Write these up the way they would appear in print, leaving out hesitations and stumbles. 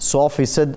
100%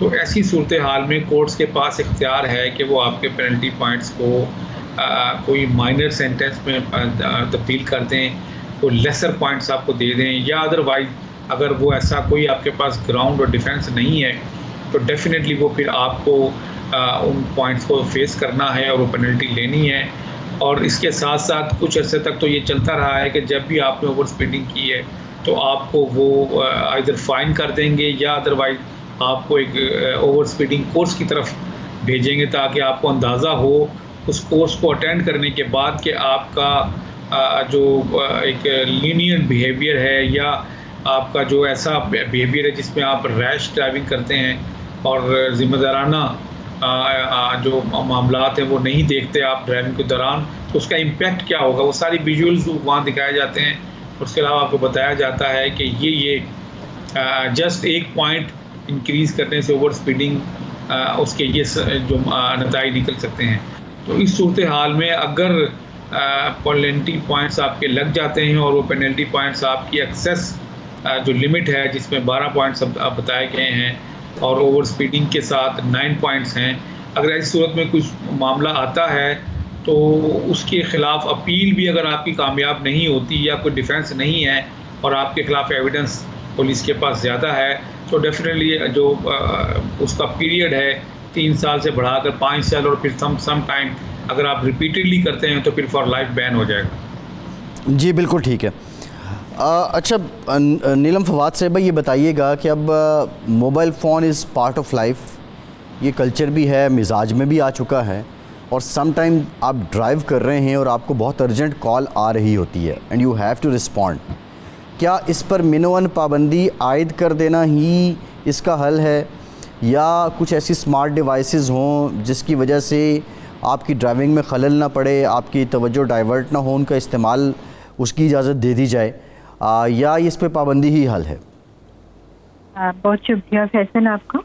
تو ایسی صورتحال میں کورٹس کے پاس اختیار ہے کہ وہ آپ کے پینلٹی پوائنٹس کو کوئی مائنر سینٹنس میں تبدیل کر دیں، کوئی لیسر پوائنٹس آپ کو دے دیں، یا ادروائز اگر وہ ایسا کوئی آپ کے پاس گراؤنڈ اور ڈیفینس نہیں ہے تو ڈیفینیٹلی وہ پھر آپ کو ان پوائنٹس کو فیس کرنا ہے اور وہ پینلٹی لینی ہے. اور اس کے ساتھ ساتھ کچھ عرصے تک تو یہ چلتا رہا ہے کہ جب بھی آپ نے اوور اسپیڈنگ کی ہے تو آپ کو وہ ادھر فائن کر دیں گے یا ادروائز آپ کو ایک اوور اسپیڈنگ کورس کی طرف بھیجیں گے تاکہ آپ کو اندازہ ہو اس کورس کو اٹینڈ کرنے کے بعد کہ آپ کا جو ایک لینئنٹ بیہیویئر ہے یا آپ کا جو ایسا بیہیویئر ہے جس میں آپ ریش ڈرائیونگ کرتے ہیں اور ذمہ دارانہ جو معاملات ہیں وہ نہیں دیکھتے آپ ڈرائیونگ کے دوران، تو اس کا امپیکٹ کیا ہوگا. وہ ساری ویژولز وہاں دکھائے جاتے ہیں. اس کے علاوہ آپ کو بتایا جاتا ہے کہ یہ جسٹ ایک پوائنٹ انکریز کرنے سے اوور اسپیڈنگ اس کے یہ جو نتائج نکل سکتے ہیں. تو اس صورتحال میں اگر پینلٹی پوائنٹس آپ کے لگ جاتے ہیں اور وہ پینلٹی پوائنٹس آپ کی ایکسیس جو لمٹ ہے جس میں 12 پوائنٹس آپ بتائے گئے ہیں اور اوور اسپیڈنگ کے ساتھ 9 پوائنٹس ہیں، اگر ایسی صورت میں کچھ معاملہ آتا ہے تو اس کے خلاف اپیل بھی اگر آپ کی کامیاب نہیں ہوتی یا کوئی ڈیفینس نہیں ہے اور آپ کے خلاف ایویڈنس پولیس کے پاس زیادہ ہے تو ڈیفینیٹلی جو اس کا پیریڈ ہے 3 سال سے بڑھا کر 5 سال اور پھر سم ٹائم اگر آپ ریپیٹڈلی کرتے ہیں تو پھر فار لائف بین ہو جائے گا. جی بالکل ٹھیک ہے. اچھا نیلم فواد صاحبہ یہ بتائیے گا کہ اب mobile phone is part of life, یہ کلچر بھی ہے، مزاج میں بھی آ چکا ہے، اور سم ٹائم آپ ڈرائیو کر رہے ہیں اور آپ کو بہت ارجنٹ کال آ رہی ہوتی ہے and you have to respond. کیا اس پر منوً پابندی عائد کر دینا ہی اس کا حل ہے یا کچھ ایسی اسمارٹ ڈیوائسز ہوں جس کی وجہ سے آپ کی ڈرائیونگ میں خلل نہ پڑے، آپ کی توجہ ڈائیورٹ نہ ہو، ان کا استعمال اس کی اجازت دے دی جائے، یا اس پہ پابندی ہی حل ہے؟ بہت شکریہ فیصل آپ کا.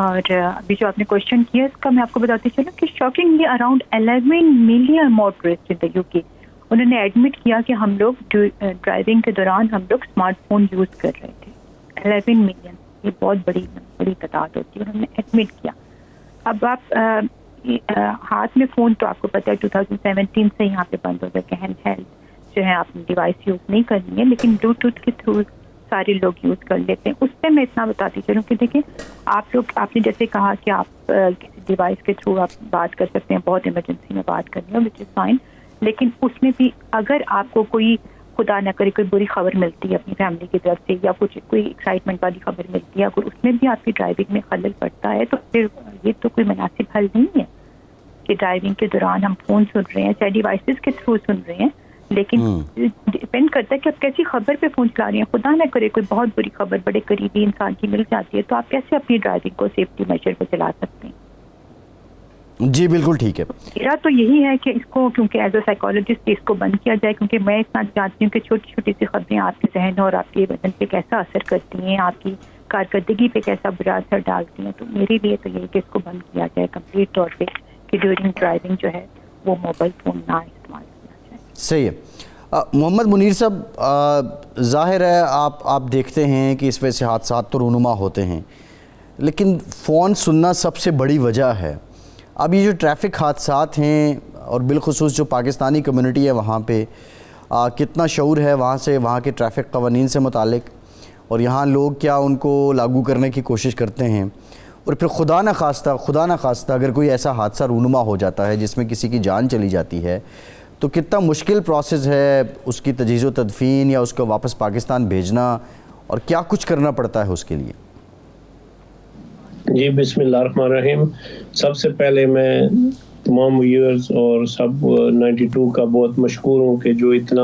اور ابھی جو آپ نے کوشچن کیا اس کا میں آپ کو بتاتی چلوں کہ شاکنگلی اراؤنڈ 11 ملین موٹرسٹ ان دا UK انہوں نے ایڈمٹ کیا کہ ہم لوگ ڈرائیونگ کے دوران ہم لوگ اسمارٹ فون یوز کر رہے تھے. 11 ملین، یہ بہت بڑی تعداد ہوتی ہے، انہوں نے ایڈمٹ کیا. اب آپ ہاتھ میں فون تو آپ کو پتہ ہے 2017 سے یہاں پہ بند ہو گیا کہ ہینڈ ہیلڈ جو ہے آپ نے ڈیوائس یوز نہیں کرنی ہے، لیکن بلوٹوتھ کے تھرو سارے لوگ یوز کر لیتے ہیں. اس پہ میں اتنا بتاتی چلوں کہ دیکھیں آپ نے جیسے کہا کہ آپ کسی ڈیوائس کے تھرو آپ بات کر سکتے ہیں، بہت ایمرجنسی میں بات کرنی ہے وچ از فائن، لیکن اس میں بھی اگر آپ کو کوئی خدا نہ کرے کوئی بری خبر ملتی ہے اپنی فیملی کی طرف سے یا کوئی ایکسائٹمنٹ والی خبر ملتی ہے، اگر اس میں بھی آپ کی ڈرائیونگ میں خلل پڑتا ہے تو پھر یہ تو کوئی مناسب حل نہیں ہے کہ ڈرائیونگ کے دوران ہم فون سن رہے ہیں، چاہے ڈیوائسز کے تھرو سن رہے ہیں، لیکن ڈپینڈ کرتا ہے کہ آپ کیسی خبر پہ فون چلا رہی ہیں. خدا نہ کرے کوئی بہت بری خبر بڑے قریبی انسان کی مل جاتی ہے تو آپ کیسے اپنی ڈرائیونگ کو سیفٹی میجر پہ چلا سکتے ہیں؟ جی بالکل ٹھیک ہے. میرا تو یہی ہے کہ اس کو کیونکہ ایز اے سائیکالوجسٹ اس کو بند کیا جائے، کیونکہ میں اتنا جانتی ہوں کہ چھوٹی چھوٹی سی خبریں آپ کے ذہن اور آپ کے بدن پہ کیسا اثر کرتی ہیں، آپ کی کارکردگی پہ کیسا برا اثر ڈالتی ہیں. تو میرے لیے تو یہی کہ اس کو بند کیا جائے کمپلیٹ طور پہ کہ ڈیورنگ ڈرائیونگ جو ہے وہ موبائل فون نہ استعمال کیا جائے. صحیح ہے. محمد منیر صاحب، ظاہر ہے آپ دیکھتے ہیں کہ اس وجہ سے حادثات تو رونما ہوتے ہیں، لیکن فون سننا سب سے بڑی وجہ ہے. اب یہ جو ٹریفک حادثات ہیں اور بالخصوص جو پاکستانی کمیونٹی ہے وہاں پہ کتنا شعور ہے وہاں کے ٹریفک قوانین سے متعلق، اور یہاں لوگ کیا ان کو لاگو کرنے کی کوشش کرتے ہیں، اور پھر خدا نہ خواستہ اگر کوئی ایسا حادثہ رونما ہو جاتا ہے جس میں کسی کی جان چلی جاتی ہے تو کتنا مشکل پروسیس ہے اس کی تجہیز و تدفین یا اس کو واپس پاکستان بھیجنا، اور کیا کچھ کرنا پڑتا ہے اس کے لیے؟ جی بسم اللہ الرحمن الرحیم. سب سے پہلے میں تمام ویورز اور سب 92 کا بہت مشکور ہوں کہ جو اتنا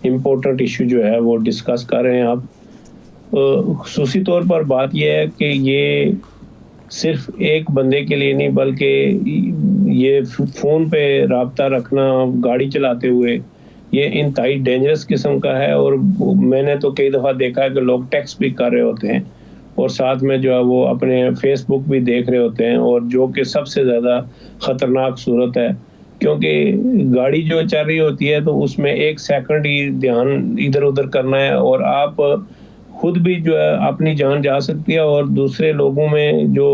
امپورٹنٹ ایشو جو ہے وہ ڈسکس کر رہے ہیں آپ. خصوصی طور پر بات یہ ہے کہ یہ صرف ایک بندے کے لیے نہیں بلکہ یہ فون پہ رابطہ رکھنا گاڑی چلاتے ہوئے یہ انتہائی ڈینجرس قسم کا ہے. اور میں نے تو کئی دفعہ دیکھا ہے کہ لوگ ٹیکسٹ بھی کر رہے ہوتے ہیں اور ساتھ میں جو ہے وہ اپنے فیس بک بھی دیکھ رہے ہوتے ہیں، اور جو کہ سب سے زیادہ خطرناک صورت ہے کیونکہ گاڑی جو چل رہی ہوتی ہے تو اس میں ایک سیکنڈ ہی دھیان ادھر ادھر کرنا ہے اور آپ خود بھی جو ہے اپنی جان جا سکتی ہے، اور دوسرے لوگوں میں جو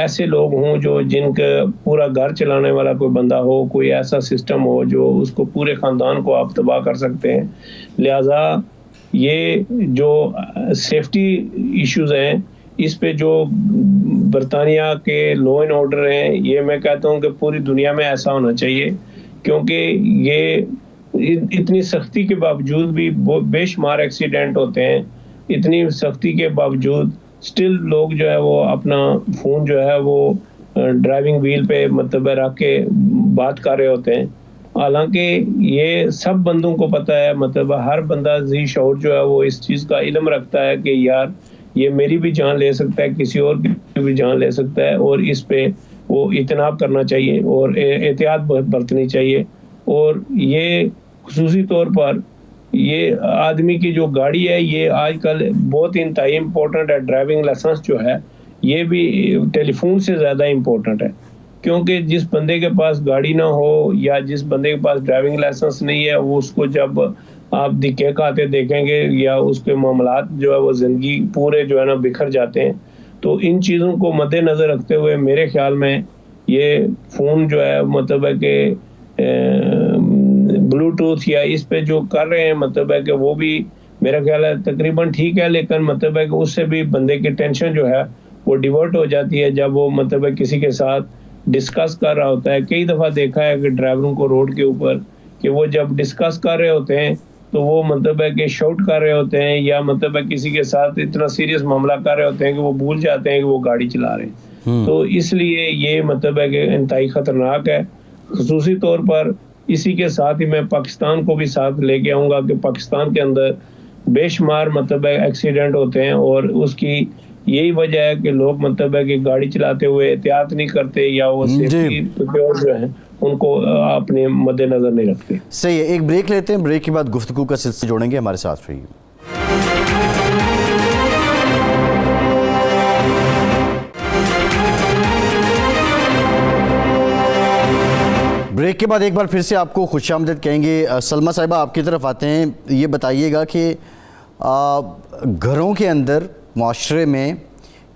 ایسے لوگ ہوں جو جن کا پورا گھر چلانے والا کوئی بندہ ہو، کوئی ایسا سسٹم ہو جو اس کو پورے خاندان کو آپ تباہ کر سکتے ہیں. لہٰذا یہ جو سیفٹی ایشوز ہیں، اس پہ جو برطانیہ کے لا اینڈ آرڈر ہیں، یہ میں کہتا ہوں کہ پوری دنیا میں ایسا ہونا چاہیے، کیونکہ یہ اتنی سختی کے باوجود بھی بے شمار ایکسیڈنٹ ہوتے ہیں. اتنی سختی کے باوجود سٹل لوگ جو ہے وہ اپنا فون جو ہے وہ ڈرائیونگ ویل پہ مطلب رکھ کے بات کر رہے ہوتے ہیں. حالانکہ یہ سب بندوں کو پتہ ہے، مطلب ہر بندہ ذی شعور جو ہے وہ اس چیز کا علم رکھتا ہے کہ یار یہ میری بھی جان لے سکتا ہے، کسی اور کی بھی جان لے سکتا ہے، اور اس پہ وہ اجتناب کرنا چاہیے اور احتیاط برتنی چاہیے. اور یہ خصوصی طور پر یہ آدمی کی جو گاڑی ہے، یہ آج کل بہت انتہائی امپورٹنٹ ہے. ڈرائیونگ لائسنس جو ہے یہ بھی ٹیلی فون سے زیادہ امپورٹنٹ ہے، کیونکہ جس بندے کے پاس گاڑی نہ ہو یا جس بندے کے پاس ڈرائیونگ لائسنس نہیں ہے، وہ اس کو جب آپ دکے کھاتے دیکھیں گے یا اس کے معاملات جو ہے وہ زندگی پورے جو ہے نا بکھر جاتے ہیں. تو ان چیزوں کو مد نظر رکھتے ہوئے میرے خیال میں یہ فون جو ہے مطلب ہے کہ بلوٹوتھ یا اس پہ جو کر رہے ہیں مطلب ہے کہ وہ بھی میرا خیال ہے تقریباً ٹھیک ہے، لیکن مطلب ہے کہ اس سے بھی بندے کی ٹینشن جو ہے وہ ڈیورٹ ہو جاتی ہے جب وہ مطلب ہے کسی کے ساتھ ڈسکس کر رہا ہوتا ہے. کئی دفعہ دیکھا ہے کہ ڈرائیوروں کو روڈ کے اوپر کہ وہ جب ڈسکس کر رہے ہوتے ہیں تو وہ مطلب ہے کہ شاؤٹ کر رہے ہوتے ہیں یا مطلب ہے کسی کے ساتھ اتنا سیریس معاملہ کر رہے ہوتے ہیں کہ وہ بھول جاتے ہیں کہ وہ گاڑی چلا رہے ہیں. تو اس لیے یہ مطلب ہے کہ انتہائی خطرناک ہے. خصوصی طور پر اسی کے ساتھ ہی میں پاکستان کو بھی ساتھ لے کے آؤں گا کہ پاکستان کے اندر بے شمار مطلب ہے ایکسیڈنٹ ہوتے ہیں، اور اس کی یہی وجہ ہے کہ لوگ مطلب ہے کہ گاڑی چلاتے ہوئے احتیاط نہیں کرتے یا وہ سیفٹی جو ہیں ان کو اپنے مد نظر نہیں رکھتے. صحیح ہے، ایک بریک لیتے ہیں، بریک کے بعد گفتگو کا سلسلہ جوڑیں گے. ہمارے ساتھ رہیے. بریک کے بعد ایک بار پھر سے آپ کو خوش آمدید کہیں گے. سلمہ صاحبہ آپ کی طرف آتے ہیں. یہ بتائیے گا کہ گھروں کے اندر معاشرے میں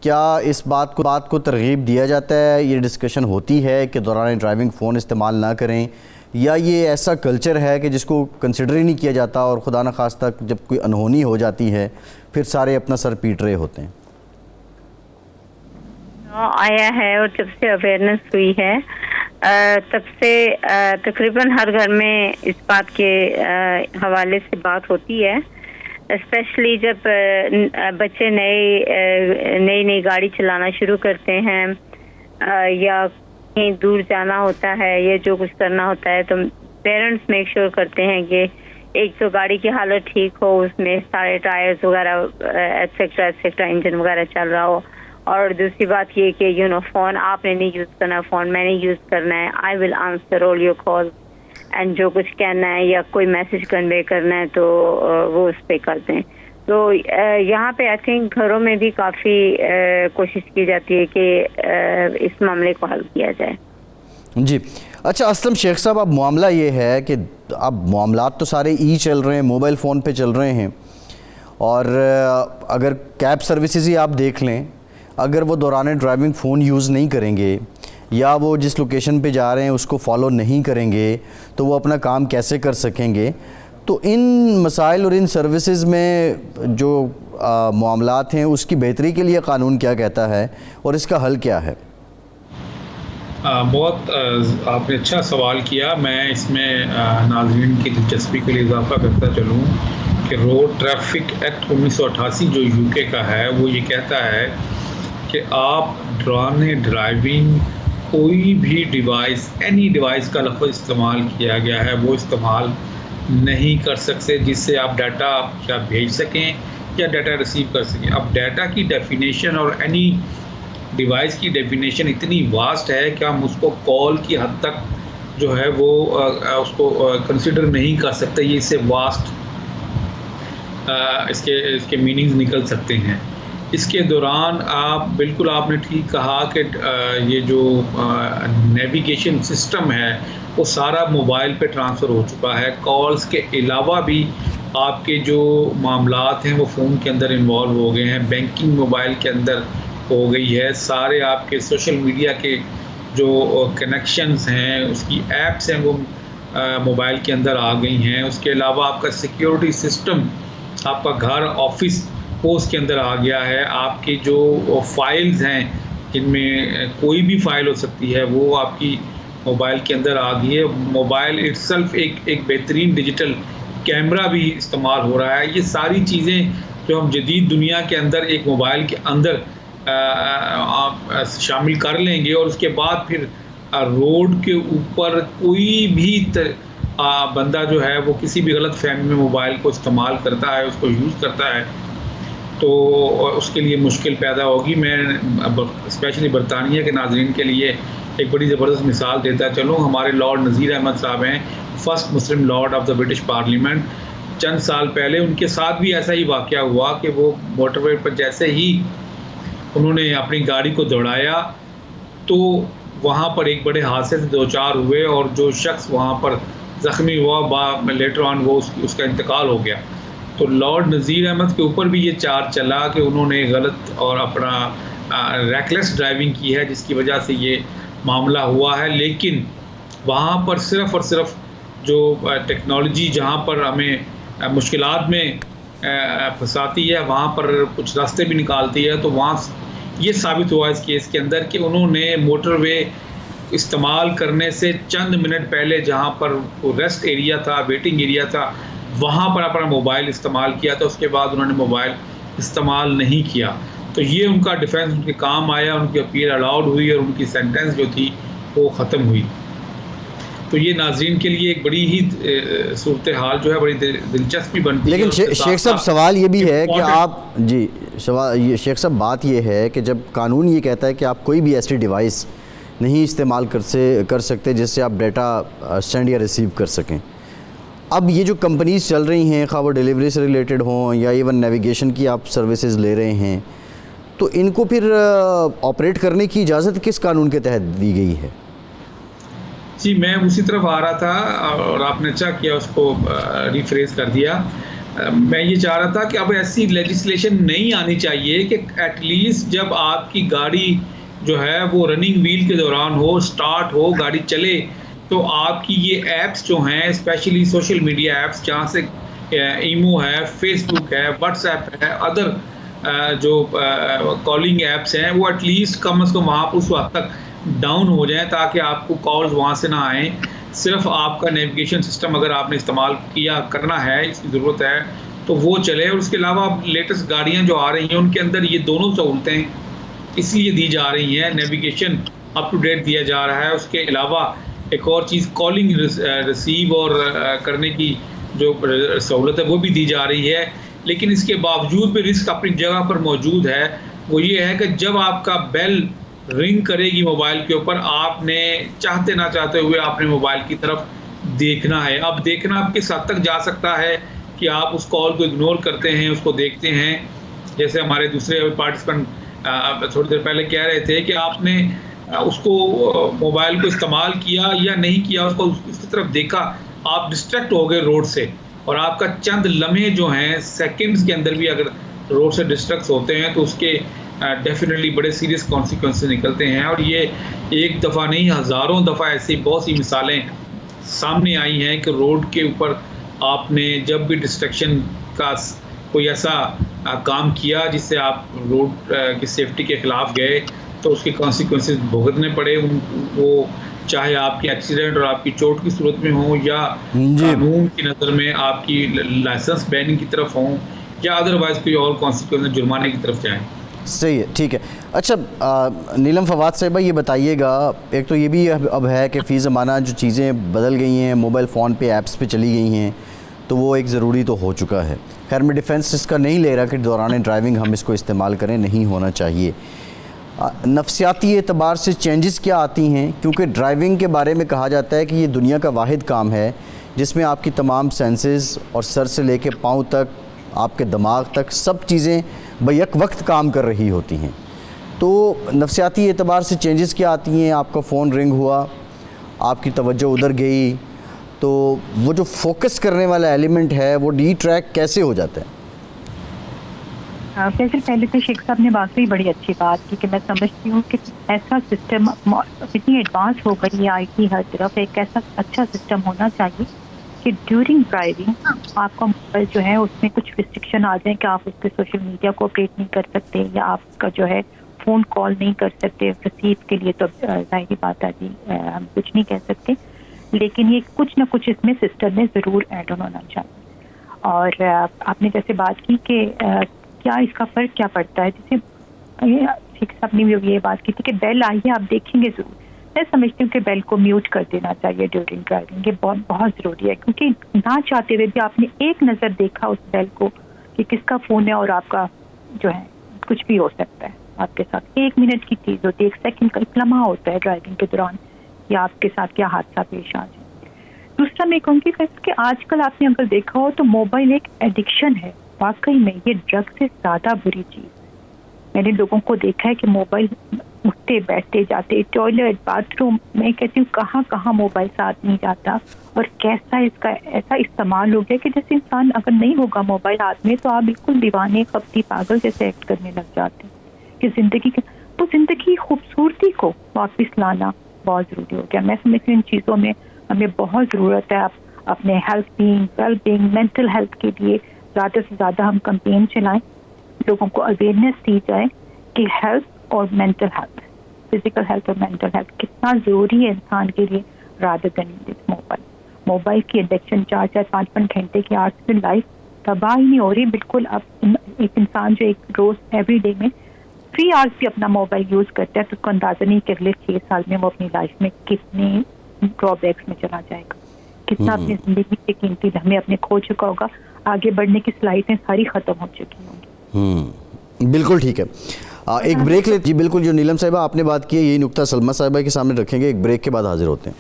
کیا اس بات کو ترغیب دیا جاتا ہے، یہ ڈسکشن ہوتی ہے کہ دوران ڈرائیونگ فون استعمال نہ کریں، یا یہ ایسا کلچر ہے کہ جس کو کنسیڈر ہی نہیں کیا جاتا اور خدا نخواستہ جب کوئی انہونی ہو جاتی ہے پھر سارے اپنا سر پیٹ رہے ہوتے ہیں؟ آیا ہے اور جب سے اویئرنیس ہوئی ہے تب سے تقریباً ہر گھر میں اس بات کے حوالے سے بات ہوتی ہے، اسپیشلی جب بچے نئی گاڑی چلانا شروع کرتے ہیں یا کہیں دور جانا ہوتا ہے یا جو کچھ کرنا ہوتا ہے تو پیرنٹس میک شور کرتے ہیں کہ ایک تو گاڑی کی حالت ٹھیک ہو، اس میں سارے ٹائرز وغیرہ ایٹسیکٹرا انجن وغیرہ چل رہا ہو، اور دوسری بات یہ کہ فون آپ نے نہیں یوز کرنا، فون میں نے یوز کرنا ہے، I will answer all your call and جو کچھ کہنا ہے یا کوئی میسج کنوے کرنا ہے تو وہ اس پہ کرتے ہیں. تو یہاں پہ آئی تھنک گھروں میں بھی کافی کوشش کی جاتی ہے کہ اس معاملے کو حل کیا جائے. جی اچھا اسلم شیخ صاحب، اب معاملہ یہ ہے کہ اب معاملات تو سارے چل رہے ہیں، موبائل فون پہ چل رہے ہیں، اور اگر کیب سروسز ہی آپ دیکھ لیں، اگر وہ دوران ڈرائیونگ فون یوز نہیں کریں گے یا وہ جس لوکیشن پہ جا رہے ہیں اس کو فالو نہیں کریں گے تو وہ اپنا کام کیسے کر سکیں گے؟ تو ان مسائل اور ان سروسز میں جو معاملات ہیں اس کی بہتری کے لیے قانون کیا کہتا ہے اور اس کا حل کیا ہے؟ بہت آپ نے اچھا سوال کیا. میں اس میں ناظرین کی دلچسپی کے لیے اضافہ کرتا چلوں کہ روڈ ٹریفک ایکٹ 1988 جو UK کا ہے وہ یہ کہتا ہے کہ آپ دوران ڈرائیونگ کوئی بھی ڈیوائس، اینی ڈیوائس کا لفظ استعمال کیا گیا ہے وہ استعمال نہیں کر سکتے جس سے آپ ڈیٹا یا بھیج سکیں یا ڈیٹا ریسیو کر سکیں. اب ڈیٹا کی ڈیفینیشن اور اینی ڈیوائس کی ڈیفینیشن اتنی واسٹ ہے کہ ہم اس کو کال کی حد تک جو ہے وہ اس کو کنسیڈر نہیں کر سکتے. یہ اس سے واسٹ اس کے میننگز نکل سکتے ہیں. اس کے دوران آپ نے ٹھیک کہا کہ یہ جو نیویگیشن سسٹم ہے وہ سارا موبائل پہ ٹرانسفر ہو چکا ہے. کالز کے علاوہ بھی آپ کے جو معاملات ہیں وہ فون کے اندر انوالو ہو گئے ہیں، بینکنگ موبائل کے اندر ہو گئی ہے، سارے آپ کے سوشل میڈیا کے جو کنیکشنز ہیں، اس کی ایپس ہیں وہ موبائل کے اندر آ گئی ہیں. اس کے علاوہ آپ کا سیکیورٹی سسٹم، آپ کا گھر، آفس، وہ اس کے اندر آ گیا ہے. آپ کی جو فائلز ہیں جن میں کوئی بھی فائل ہو سکتی ہے وہ آپ کی موبائل کے اندر آ گئی ہے. موبائل اٹ سیلف ایک بہترین ڈیجیٹل کیمرہ بھی استعمال ہو رہا ہے. یہ ساری چیزیں جو ہم جدید دنیا کے اندر ایک موبائل کے اندر شامل کر لیں گے، اور اس کے بعد پھر روڈ کے اوپر کوئی بھی بندہ جو ہے وہ کسی بھی غلط فہمی میں موبائل کو استعمال کرتا ہے، اس کو یوز کرتا ہے، تو اس کے لیے مشکل پیدا ہوگی. میں اسپیشلی برطانیہ کے ناظرین کے لیے ایک بڑی زبردست مثال دیتا چلوں. ہمارے لارڈ نذیر احمد صاحب ہیں، first Muslim lord of the British parliament. چند سال پہلے ان کے ساتھ بھی ایسا ہی واقعہ ہوا کہ وہ موٹر وے پر جیسے ہی انہوں نے اپنی گاڑی کو دوڑایا تو وہاں پر ایک بڑے حادثے سے دوچار ہوئے، اور جو شخص وہاں پر زخمی ہوا لیٹر آن وہ اس کا انتقال ہو گیا. تو لارڈ نذیر احمد کے اوپر بھی یہ چارج چلا کہ انہوں نے غلط اور اپنا ریکلیس ڈرائیونگ کی ہے، جس کی وجہ سے یہ معاملہ ہوا ہے. لیکن وہاں پر صرف اور صرف جو ٹیکنالوجی جہاں پر ہمیں مشکلات میں پھنساتی ہے، وہاں پر کچھ راستے بھی نکالتی ہے. تو وہاں یہ ثابت ہوا اس کیس کے اندر کہ انہوں نے موٹر وے استعمال کرنے سے چند منٹ پہلے جہاں پر ریسٹ ایریا تھا، ویٹنگ ایریا تھا، وہاں پر اپنا موبائل استعمال کیا تھا. اس کے بعد انہوں نے موبائل استعمال نہیں کیا. تو یہ ان کا ڈیفینس ان کے کام آیا، ان کی اپیل الاؤڈ ہوئی اور ان کی سینٹنس جو تھی وہ ختم ہوئی. تو یہ ناظرین کے لیے ایک بڑی ہی صورتحال جو ہے بڑی دلچسپی بنتی ہے. لیکن شیخ صاحب سوال یہ بھی ہے کہ آپ شیخ صاحب بات یہ ہے کہ جب قانون یہ کہتا ہے کہ آپ کوئی بھی ایسی ڈیوائس نہیں استعمال کر سکتے جس سے آپ ڈیٹا سینڈ یا ریسیو کر سکیں. اب یہ جو کمپنیز چل رہی ہیں، خواہ وہ ڈیلیوری سے ریلیٹڈ ہوں یا ایون نیویگیشن کی آپ سروسز لے رہے ہیں، تو ان کو پھر آپریٹ کرنے کی اجازت کس قانون کے تحت دی گئی ہے؟ جی میں اسی طرف آ رہا تھا اور آپ نے اچھا کیا اس کو ریفریز کر دیا. میں یہ چاہ رہا تھا کہ اب ایسی لیجسلیشن نہیں آنی چاہیے کہ ایٹ لیسٹ جب آپ کی گاڑی جو ہے وہ رننگ ویل کے دوران ہو، سٹارٹ ہو، گاڑی چلے، تو آپ کی یہ ایپس جو ہیں اسپیشلی سوشل میڈیا ایپس جہاں سے ایمو ہے، فیس بک ہے، واٹس ایپ ہے، ادر جو کالنگ ایپس ہیں، وہ ایٹ لیسٹ کم از کم وہاں پر اس وقت تک ڈاؤن ہو جائیں تاکہ آپ کو کالز وہاں سے نہ آئیں. صرف آپ کا نیویگیشن سسٹم اگر آپ نے استعمال کرنا ہے، اس کی ضرورت ہے تو وہ چلے. اور اس کے علاوہ اب لیٹسٹ گاڑیاں جو آ رہی ہیں ان کے اندر یہ دونوں سہولتیں اس لیے دی جا رہی ہیں، نیویگیشن اپ ٹو ڈیٹ دیا جا رہا ہے، اس کے علاوہ ایک اور چیز کالنگ ریسیو اور کرنے کی جو سہولت ہے وہ بھی دی جا رہی ہے. لیکن اس کے باوجود بھی رسک اپنی جگہ پر موجود ہے. وہ یہ ہے کہ جب آپ کا بیل رنگ کرے گی موبائل کے اوپر، آپ نے چاہتے نہ چاہتے ہوئے آپ نے موبائل کی طرف دیکھنا ہے. اب دیکھنا آپ کس حد تک جا سکتا ہے کہ آپ اس کال کو اگنور کرتے ہیں، اس کو دیکھتے ہیں. جیسے ہمارے دوسرے پارٹیسپینٹ تھوڑی دیر پہلے کہہ رہے تھے کہ آپ نے اس کو موبائل کو استعمال کیا یا نہیں کیا، اس کو اس کی طرف دیکھا، آپ ڈسٹریکٹ ہو گئے روڈ سے، اور آپ کا چند لمحے جو ہیں سیکنڈز کے اندر بھی اگر روڈ سے ڈسٹریکٹ ہوتے ہیں تو اس کے ڈیفینیٹلی بڑے سیریس کانسیکوینسز نکلتے ہیں. اور یہ ایک دفعہ نہیں، ہزاروں دفعہ ایسی بہت سی مثالیں سامنے آئی ہیں کہ روڈ کے اوپر آپ نے جب بھی ڈسٹریکشن کا کوئی ایسا کام کیا جس سے آپ روڈ کی سیفٹی کے خلاف گئے تو اس کے کانسیکوینسز بھگتنے پڑے. وہ چاہے آپ کے ایکسیڈنٹ اور آپ کی چوٹ کی صورت میں ہوں، یا قانون کی نظر میں آپ کی لائسنس بیننگ کی طرف ہوں، یا ادروائز کوئی اور کانسیکوینس جرمانے کی طرف جائیں. صحیح ہے، ٹھیک ہے. اچھا نیلم فواد صاحبہ یہ بتائیے گا، ایک تو یہ بھی اب ہے کہ فی زمانہ جو چیزیں بدل گئی ہیں، موبائل فون پہ ایپس پہ چلی گئی ہیں، تو وہ ایک ضروری تو ہو چکا ہے. خیر میں ڈیفینس اس کا نہیں لے رہا کہ دوران ڈرائیونگ ہم اس کو استعمال کریں، نہیں ہونا چاہیے. نفسیاتی اعتبار سے چینجز کیا آتی ہیں؟ کیونکہ ڈرائیونگ کے بارے میں کہا جاتا ہے کہ یہ دنیا کا واحد کام ہے جس میں آپ کی تمام سینسز اور سر سے لے کے پاؤں تک، آپ کے دماغ تک سب چیزیں بیک وقت کام کر رہی ہوتی ہیں. تو نفسیاتی اعتبار سے چینجز کیا آتی ہیں؟ آپ کا فون رنگ ہوا، آپ کی توجہ ادھر گئی، تو وہ جو فوکس کرنے والا ایلیمنٹ ہے وہ ڈی ٹریک کیسے ہو جاتا ہے؟ فیصل پہلے تو شیخ صاحب نے واقعی بڑی اچھی بات کی کہ میں سمجھتی ہوں کہ ایسا سسٹم اتنی ایڈوانس ہو گئی ہے آئی ٹی ہر طرف، ایک ایسا اچھا سسٹم ہونا چاہیے کہ ڈیورنگ ڈرائیونگ آپ کا موبائل جو ہے اس میں کچھ ریسٹرکشن آ جائیں کہ آپ اس پہ سوشل میڈیا کو اپڈیٹ نہیں کر سکتے، یا آپ کا جو ہے فون کال نہیں کر سکتے رسیو کے لیے، تو ظاہری بات ہے جی ہم کچھ نہیں کہہ سکتے، لیکن یہ کچھ نہ کچھ اس میں سسٹم میں ضرور ایڈ آن ہونا چاہیے۔ اور آپ نے جیسے بات کی کہ کیا اس کا فرق کیا پڑتا ہے، جیسے شیخ صاحب نے بھی یہ بات کی تھی کہ بیل آئی ہے آپ دیکھیں گے ضرور، میں سمجھتی ہوں کہ بیل کو میوٹ کر دینا چاہیے ڈیورنگ ڈرائیونگ، یہ بہت بہت ضروری ہے، کیونکہ نہ چاہتے ہوئے بھی آپ نے ایک نظر دیکھا اس بیل کو کہ کس کا فون ہے، اور آپ کا جو ہے کچھ بھی ہو سکتا ہے آپ کے ساتھ، ایک منٹ کی چیز ہوتی ہے، ایک سیکنڈ کا ایک لمحہ ہوتا ہے ڈرائیونگ کے دوران کہ آپ کے ساتھ کیا حادثہ پیش آ جائے۔ دوسرا میں کہوں گی کہ آج کل آپ نے اگر دیکھا ہو تو موبائل ایک ایڈکشن ہے، واقعی میں یہ ڈرگ سے زیادہ بری چیز ہے۔ میں نے لوگوں کو دیکھا ہے کہ موبائل اٹھتے بیٹھتے جاتے ٹوائلٹ باتھ روم، میں کہتی ہوں کہاں کہاں موبائل ساتھ نہیں جاتا، اور کیسا اس کا ایسا استعمال ہو گیا کہ جیسے انسان اگر نہیں ہوگا موبائل ہاتھ میں تو آپ بالکل دیوانے خپتی پاگل جیسے ایکٹ کرنے لگ جاتے ہیں، کہ زندگی خوبصورتی کو واپس لانا بہت ضروری ہو گیا۔ میں سمجھتی ہوں ان چیزوں میں ہمیں بہت ضرورت ہے، آپ اپنے health being well being mental health کے لیے زیادہ سے زیادہ ہم کمپین چلائیں، لوگوں کو اویئرنیس دی جائے کہ ہیلتھ اور مینٹل ہیلتھ، فزیکل ہیلتھ اور مینٹل ہیلتھ کتنا ضروری ہے انسان کے لیے، رادر دین دس موبائل کی ایڈکشن 4-4 5-5 گھنٹے کی آج سے لائف تباہ ہی نہیں ہو رہی بالکل۔ اب ایک انسان جو ایک روز ایوری ڈے میں 3 آورس بھی اپنا موبائل یوز کرتا ہے تو اس کو اندازہ نہیں کہ اگلے 6 سال میں وہ اپنی لائف میں کتنے ڈرا بیکس میں چلا جائے گا، کتنا اپنی زندگی کے قیمتی لمحے اپنے کھو چکا ہوگا، آگے بڑھنے کی صلاحیتیں ساری ختم ہو چکی ہوں گی۔ بالکل ٹھیک ہے، ایک بریک لے جی بالکل، جو نیلم صاحبہ آپ نے بات کی ہے یہی نقطہ سلمہ صاحبہ کے سامنے رکھیں گے، ایک بریک کے بعد حاضر ہوتے ہیں۔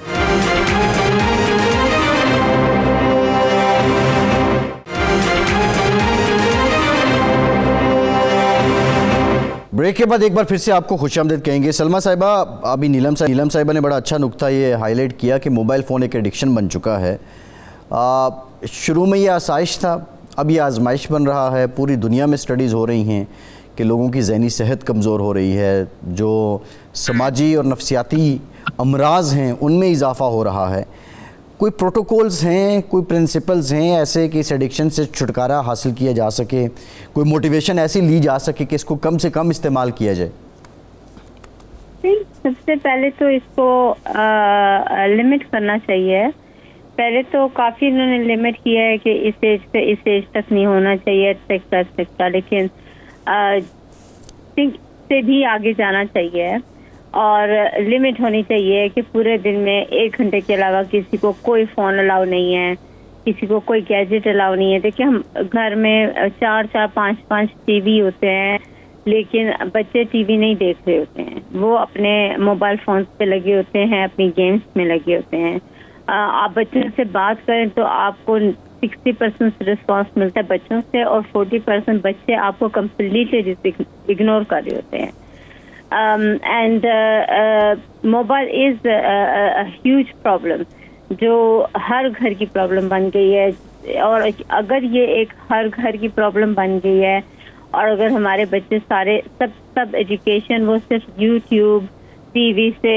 بریک کے بعد ایک بار پھر سے آپ کو خوش آمدید کہیں گے۔ سلمہ صاحبہ، ابھی نیلم صاحبہ نے بڑا اچھا نقطہ یہ ہائی لائٹ کیا کہ موبائل فون ایک ایڈکشن بن چکا ہے۔ شروع میں یہ آسائش تھا، اب یہ آزمائش بن رہا ہے، پوری دنیا میں سٹڈیز ہو رہی ہیں کہ لوگوں کی ذہنی صحت کمزور ہو رہی ہے، جو سماجی اور نفسیاتی امراض ہیں ان میں اضافہ ہو رہا ہے۔ کوئی پروٹوکولز ہیں، کوئی پرنسپلز ہیں ایسے کہ اس ایڈکشن سے چھٹکارا حاصل کیا جا سکے، کوئی موٹیویشن ایسی لی جا سکے کہ اس کو کم سے کم استعمال کیا جائے؟ سب سے پہلے تو اس کو لمٹ کرنا چاہیے۔ پہلے تو کافی انہوں نے لمٹ کیا ہے کہ اس ایج سے اس ایج تک نہیں ہونا چاہیے ایٹسٹرا، لیکن سے بھی آگے جانا چاہیے، اور لمٹ ہونی چاہیے کہ پورے دن میں 1 گھنٹے کے علاوہ کسی کو کوئی فون الاؤ نہیں ہے، کسی کو کوئی گیجٹ الاؤ نہیں ہے۔ دیکھیں ہم گھر میں 4-4 5-5 ٹی وی ہوتے ہیں، لیکن بچے ٹی وی نہیں دیکھ رہے ہوتے ہیں، وہ اپنے موبائل فونز پہ لگے ہوتے ہیں، اپنی گیمز میں لگے ہوتے ہیں۔ آپ بچوں سے بات کریں تو آپ کو 60% رسپانس ملتا ہے بچوں سے، اور 40% بچے آپ کو کمپلیٹلی اگنور کر رہے ہوتے ہیں۔ And mobile is huge problem جو ہر گھر کی پرابلم بن گئی ہے، اور اگر یہ ایک ہر گھر کی پرابلم بن گئی ہے، اور اگر ہمارے بچے سارے سب ایجوکیشن وہ صرف یوٹیوب، ٹی وی سے،